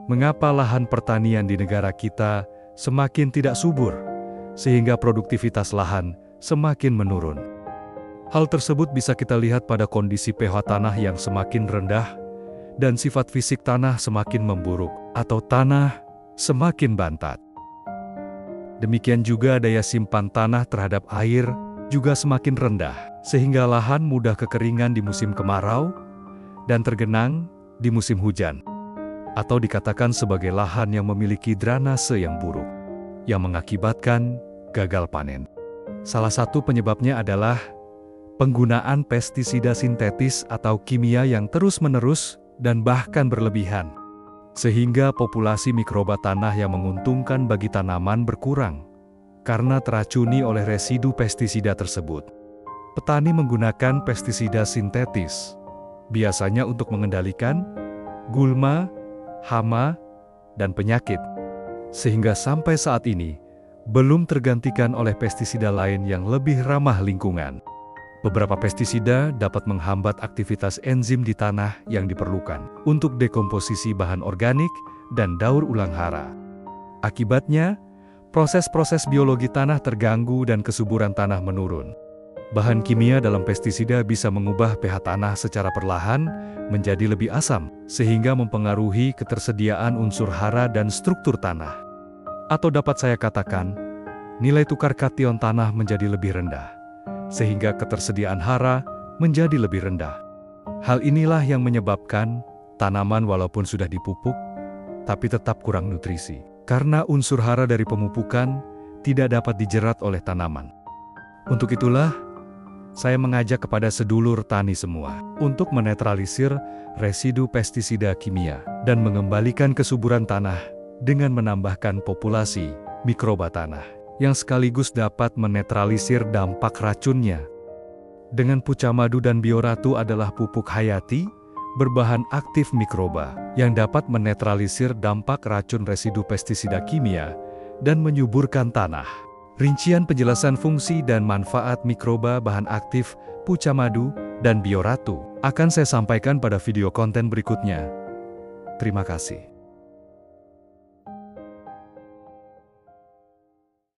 mengapa lahan pertanian di negara kita semakin tidak subur, sehingga produktivitas lahan semakin menurun. Hal tersebut bisa kita lihat pada kondisi pH tanah yang semakin rendah, dan sifat fisik tanah semakin memburuk, atau tanah semakin bantat. Demikian juga daya simpan tanah terhadap air juga semakin rendah, sehingga lahan mudah kekeringan di musim kemarau, dan tergenang di musim hujan. Atau dikatakan sebagai lahan yang memiliki drainase yang buruk, yang mengakibatkan gagal panen. Salah satu penyebabnya adalah penggunaan pestisida sintetis atau kimia yang terus-menerus dan bahkan berlebihan, sehingga populasi mikroba tanah yang menguntungkan bagi tanaman berkurang karena teracuni oleh residu pestisida tersebut. Petani menggunakan pestisida sintetis, biasanya untuk mengendalikan gulma, hama, dan penyakit, sehingga sampai saat ini belum tergantikan oleh pestisida lain yang lebih ramah lingkungan. Beberapa pestisida dapat menghambat aktivitas enzim di tanah yang diperlukan untuk dekomposisi bahan organik dan daur ulang hara. Akibatnya, proses-proses biologi tanah terganggu dan kesuburan tanah menurun. Bahan kimia dalam pestisida bisa mengubah pH tanah secara perlahan menjadi lebih asam, sehingga mempengaruhi ketersediaan unsur hara dan struktur tanah. Atau dapat saya katakan, nilai tukar kation tanah menjadi lebih rendah, sehingga ketersediaan hara menjadi lebih rendah. Hal inilah yang menyebabkan tanaman walaupun sudah dipupuk, tapi tetap kurang nutrisi, karena unsur hara dari pemupukan tidak dapat dijerat oleh tanaman. Untuk itulah, saya mengajak kepada sedulur tani semua untuk menetralisir residu pestisida kimia dan mengembalikan kesuburan tanah dengan menambahkan populasi mikroba tanah yang sekaligus dapat menetralisir dampak racunnya. Dengan Pucamadu dan Bioratu adalah pupuk hayati berbahan aktif mikroba yang dapat menetralisir dampak racun residu pestisida kimia dan menyuburkan tanah. Rincian penjelasan fungsi dan manfaat mikroba bahan aktif Pucamadu dan Bioratu akan saya sampaikan pada video konten berikutnya. Terima kasih.